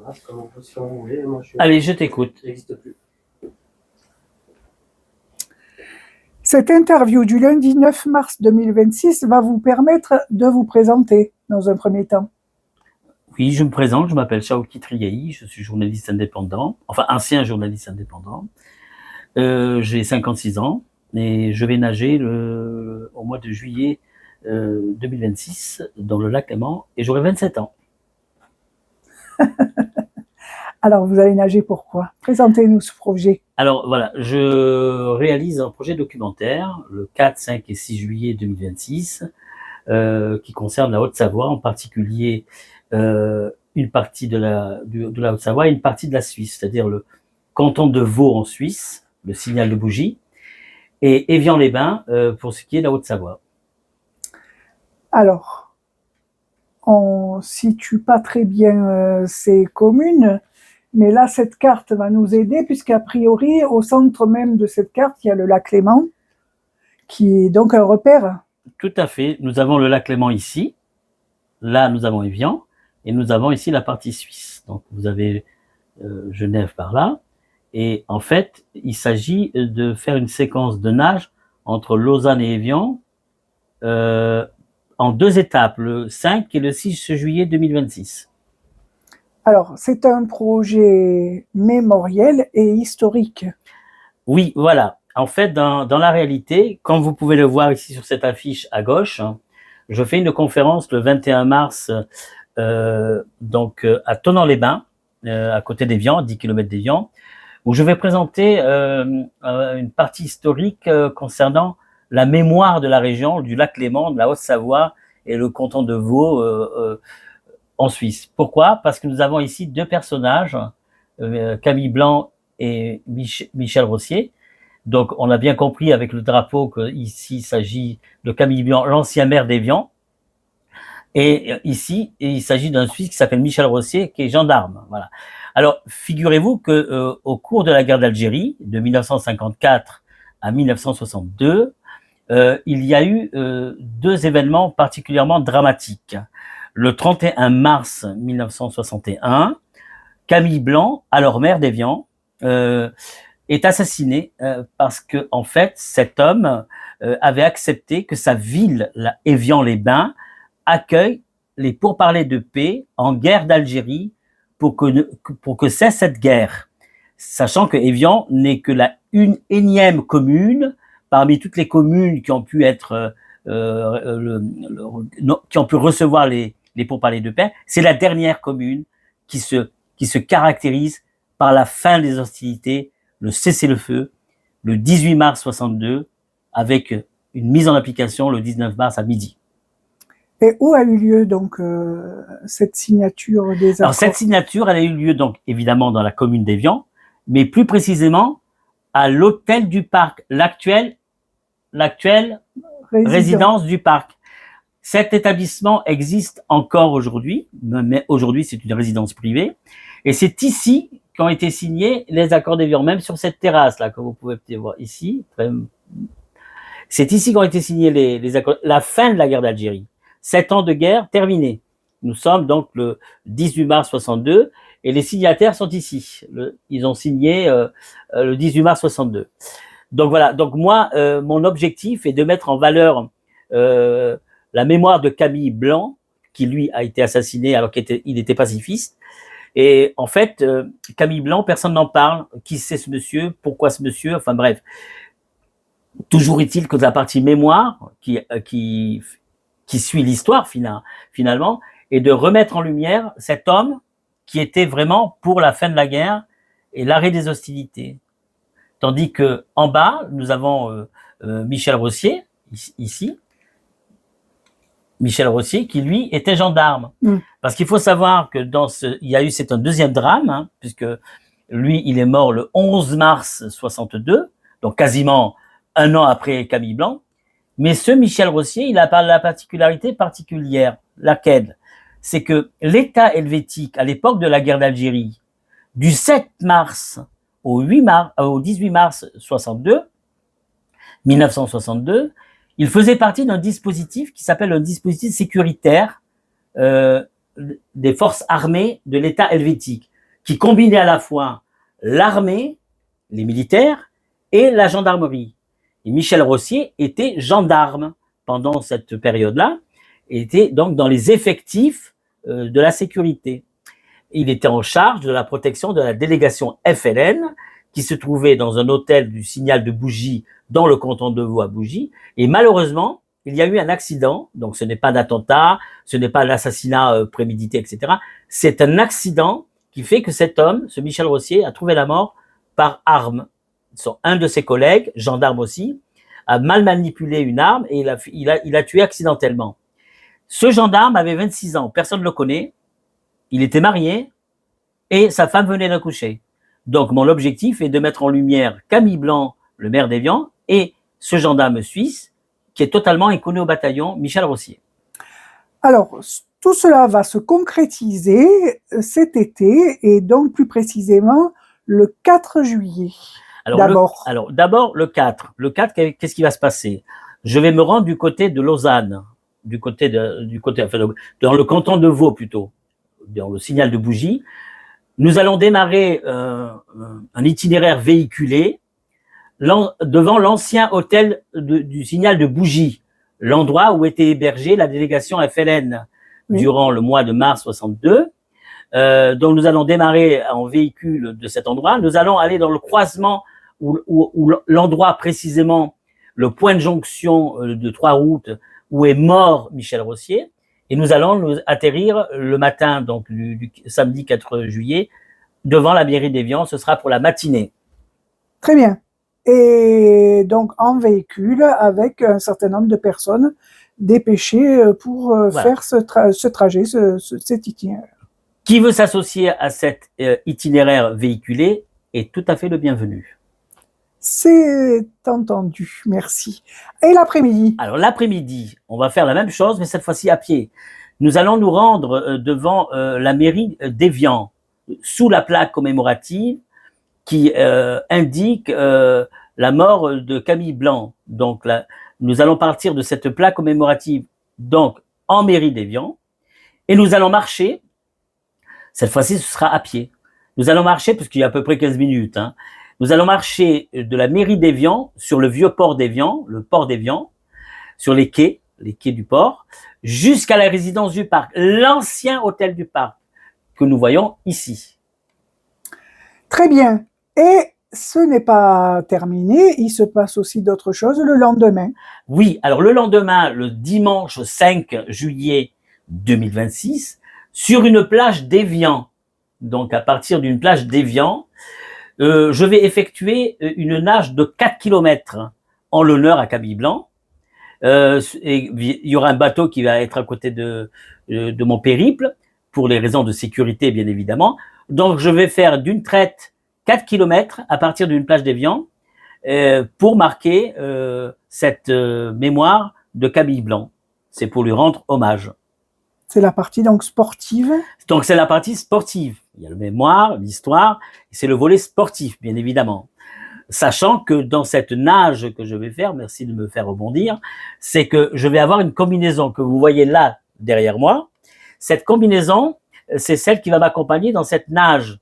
Voilà, c'est comme on peut, si vous voulez. Moi, Allez, je t'écoute. Il n'existe plus. Cette interview du lundi 9 mars 2026 va vous permettre de vous présenter dans un premier temps. Oui, je me présente, je m'appelle Shaoki Triahi, je suis journaliste indépendant, enfin ancien journaliste indépendant. J'ai 56 ans et je vais nager au mois de juillet 2026 dans le lac Léman et j'aurai 27 ans. Alors, vous allez nager pourquoi? Présentez-nous ce projet. Alors voilà, je réalise un projet documentaire le 4, 5 et 6 juillet 2026 qui concerne la Haute-Savoie, en particulier une partie de la Haute-Savoie et une partie de la Suisse, c'est-à-dire le canton de Vaud en Suisse, le Signal de Bougie, et Évian-les-Bains pour ce qui est de la Haute-Savoie. Alors, on situe pas très bien ces communes, mais là, cette carte va nous aider, puisqu'a priori, au centre même de cette carte, il y a le lac Léman, qui est donc un repère. Tout à fait. Nous avons le lac Léman ici. Là, nous avons Évian. Et nous avons ici la partie suisse. Donc, vous avez Genève par là. Et en fait, il s'agit de faire une séquence de nage entre Lausanne et Évian en 2 étapes, le 5 et le 6 juillet 2026. Alors, c'est un projet mémoriel et historique. Oui, voilà. En fait, dans la réalité, comme vous pouvez le voir ici sur cette affiche à gauche, je fais une conférence le 21 mars à Thonon-les-Bains, à côté d'Évian, à 10 km d'Évian, où je vais présenter une partie historique concernant la mémoire de la région, du lac Léman, de la Haute-Savoie et le canton de Vaud en Suisse. Pourquoi? Parce que nous avons ici 2 personnages, Camille Blanc et Michel Rossier. Donc, on a bien compris avec le drapeau qu'ici, il s'agit de Camille Blanc, l'ancien maire d'Évian. Et ici, il s'agit d'un Suisse qui s'appelle Michel Rossier, qui est gendarme. Voilà. Alors, figurez-vous que au cours de la guerre d'Algérie, de 1954 à 1962, il y a eu 2 événements particulièrement dramatiques. Le 31 mars 1961, Camille Blanc, alors maire d'Évian, est assassiné parce que en fait, cet homme avait accepté que sa ville, Évian-les-Bains, accueille les pourparlers de paix en guerre d'Algérie pour que cesse cette guerre, sachant que Évian n'est que la énième commune parmi toutes les communes qui ont pu être qui ont pu recevoir les pourparlers de paix. C'est la dernière commune qui se caractérise par la fin des hostilités, le cessez-le-feu, le 18 mars 62, avec une mise en application le 19 mars à midi. Et où a eu lieu donc cette signature des accords? Alors cette signature, elle a eu lieu donc évidemment dans la commune d'Évian, mais plus précisément à l'hôtel du Parc, l'actuelle résidence du Parc. Cet établissement existe encore aujourd'hui, mais aujourd'hui c'est une résidence privée, et c'est ici qu'ont été signés les accords d'Évian, même sur cette terrasse là que vous pouvez peut-être voir ici. C'est ici qu'ont été signés les accords, la fin de la guerre d'Algérie. 7 ans de guerre terminés. Nous sommes donc le 18 mars 62 et les signataires sont ici. Ils ont signé le 18 mars 62. Donc voilà, donc moi, mon objectif est de mettre en valeur la mémoire de Camille Blanc, qui lui a été assassiné alors qu'il était pacifiste. Et en fait, Camille Blanc, personne n'en parle. Qui c'est ce monsieur? Pourquoi ce monsieur? Enfin bref. Toujours est-il que la partie mémoire qui suit l'histoire finalement, et de remettre en lumière cet homme qui était vraiment pour la fin de la guerre et l'arrêt des hostilités. Tandis que en bas, nous avons Michel Rossier, ici. Michel Rossier, qui lui était gendarme. Parce qu'il faut savoir que c'est un deuxième drame, puisque lui, il est mort le 11 mars 62, donc quasiment un an après Camille Blanc. Mais ce Michel Rossier, il a la particularité particulière, laquelle? C'est que l'État helvétique, à l'époque de la guerre d'Algérie, du 7 mars au 18 mars 1962, il faisait partie d'un dispositif qui s'appelle un dispositif sécuritaire des forces armées de l'État helvétique. qui combinait à la fois l'armée, les militaires et la gendarmerie. Et Michel Rossier était gendarme pendant cette période-là, était donc dans les effectifs de la sécurité. Il était en charge de la protection de la délégation FLN qui se trouvait dans un hôtel du Signal de Bougie dans le canton de Vaud à Bougie. Et malheureusement, il y a eu un accident. Donc ce n'est pas d'attentat, ce n'est pas l'assassinat prémédité, etc. C'est un accident qui fait que cet homme, ce Michel Rossier, a trouvé la mort par arme. Un de ses collègues, gendarme aussi, a mal manipulé une arme et il a tué accidentellement. Ce gendarme avait 26 ans, personne ne le connaît. Il était marié et sa femme venait d'accoucher. Donc, mon objectif est de mettre en lumière Camille Blanc, le maire d'Évian, et ce gendarme suisse qui est totalement inconnu au bataillon, Michel Rossier. Alors, tout cela va se concrétiser cet été et donc plus précisément le 4 juillet. Alors, d'abord, le 4. Le 4, qu'est-ce qui va se passer? Je vais me rendre du côté de Lausanne, dans le canton de Vaud plutôt, dans le Signal de Bougie. Nous allons démarrer un itinéraire véhiculé devant l'ancien hôtel du Signal de Bougie, l'endroit où était hébergée la délégation FLN durant le mois de mars 62. Donc nous allons démarrer en véhicule de cet endroit. Nous allons aller dans le croisement où l'endroit précisément, le point de jonction de 3 routes où est mort Michel Rossier. Et nous allons atterrir le matin, donc du samedi 4 juillet, devant la mairie d'Évian. Ce sera pour la matinée. Très bien. Et donc en véhicule avec un certain nombre de personnes dépêchées pour faire ce trajet, cet itinéraire. Qui veut s'associer à cet itinéraire véhiculé est tout à fait le bienvenu. C'est entendu, merci. Et l'après-midi? Alors l'après-midi, on va faire la même chose, mais cette fois-ci à pied. Nous allons nous rendre devant la mairie d'Évian, sous la plaque commémorative qui indique la mort de Camille Blanc. Donc là, nous allons partir de cette plaque commémorative donc en mairie d'Évian et nous allons marcher. Cette fois-ci, ce sera à pied. Nous allons marcher, parce qu'il y a à peu près 15 minutes, hein. Nous allons marcher de la mairie d'Évian sur le vieux port d'Évian, le port d'Évian, sur les quais du port, jusqu'à la résidence du parc, l'ancien hôtel du parc que nous voyons ici. Très bien. Et ce n'est pas terminé, il se passe aussi d'autres choses le lendemain. Oui, alors le lendemain, le dimanche 5 juillet 2026, sur une plage d'Évian, donc à partir d'une plage d'Évian, je vais effectuer une nage de 4 km en l'honneur à Camille Blanc. Et il y aura un bateau qui va être à côté de mon périple, pour les raisons de sécurité bien évidemment. Donc je vais faire d'une traite 4 km à partir d'une plage d'Évian pour marquer cette mémoire de Camille Blanc. C'est pour lui rendre hommage. C'est la partie donc sportive. Donc c'est la partie sportive. Il y a le mémoire, l'histoire, et c'est le volet sportif, bien évidemment. Sachant que dans cette nage que je vais faire, merci de me faire rebondir, c'est que je vais avoir une combinaison que vous voyez là derrière moi. Cette combinaison, c'est celle qui va m'accompagner dans cette nage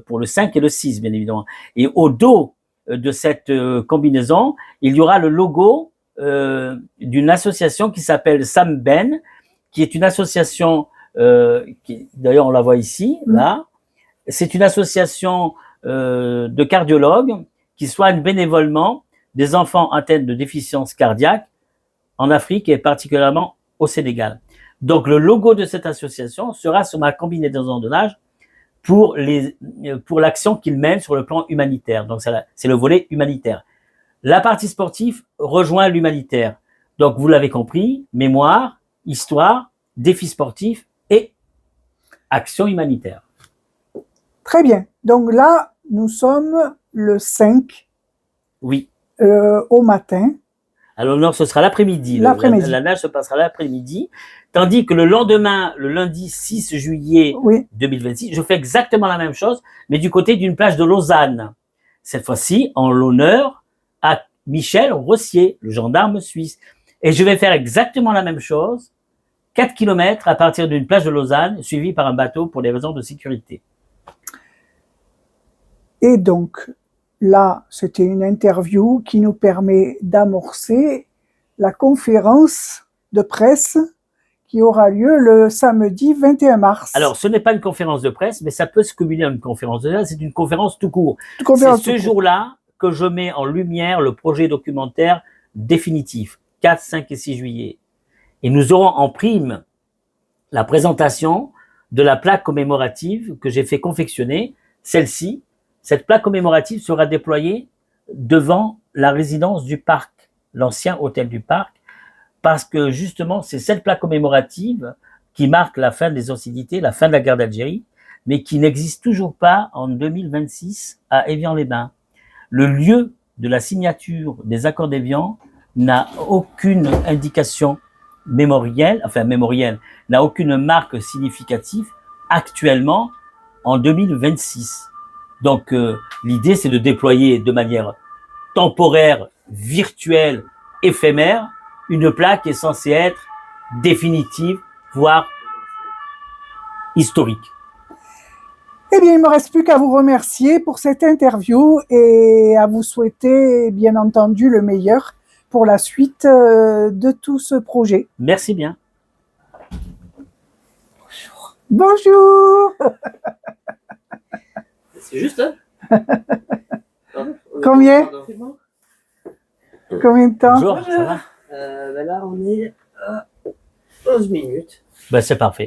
pour le 5 et le 6, bien évidemment. Et au dos de cette combinaison, il y aura le logo d'une association qui s'appelle Sam Ben, qui est une association, d'ailleurs on la voit ici, là. C'est une association de cardiologues qui soignent bénévolement des enfants atteints de déficience cardiaque en Afrique et particulièrement au Sénégal. Donc le logo de cette association sera sur ma combinaison de nage pour l'action qu'ils mènent sur le plan humanitaire. Donc c'est le volet humanitaire. La partie sportive rejoint l'humanitaire. Donc vous l'avez compris, mémoire, histoire, défis sportifs et action humanitaire. Très bien. Donc là, nous sommes le 5. Oui. Au matin. Alors non, ce sera l'après-midi. La nage se passera l'après-midi. Tandis que le lendemain, le lundi 6 juillet 2026, je fais exactement la même chose, mais du côté d'une plage de Lausanne. Cette fois-ci, en l'honneur à Michel Rossier, le gendarme suisse. Et je vais faire exactement la même chose, 4 km à partir d'une plage de Lausanne, suivie par un bateau pour des raisons de sécurité. Et donc, là, c'était une interview qui nous permet d'amorcer la conférence de presse qui aura lieu le samedi 21 mars. Alors, ce n'est pas une conférence de presse, mais ça peut se cumuler à une conférence de presse. C'est une conférence tout court. Conférence C'est ce tout court. jour-là que je mets en lumière le projet documentaire définitif, 4, 5 et 6 juillet. Et nous aurons en prime la présentation de la plaque commémorative que j'ai fait confectionner. Celle-ci, cette plaque commémorative sera déployée devant la résidence du parc, l'ancien hôtel du parc, parce que justement, c'est cette plaque commémorative qui marque la fin des hostilités, la fin de la guerre d'Algérie, mais qui n'existe toujours pas en 2026 à Évian-les-Bains. Le lieu de la signature des accords d'Évian n'a aucune indication mémorielle, n'a aucune marque significative actuellement en 2026. Donc, l'idée, c'est de déployer de manière temporaire, virtuelle, éphémère, une plaque qui est censée être définitive, voire historique. Eh bien, il ne me reste plus qu'à vous remercier pour cette interview et à vous souhaiter, bien entendu, le meilleur pour la suite de tout ce projet. Merci bien. Bonjour. C'est juste, hein? Combien? C'est bon. Combien de temps? Bonjour, ça va? Ben là, on est à 11 minutes. Ben, c'est parfait.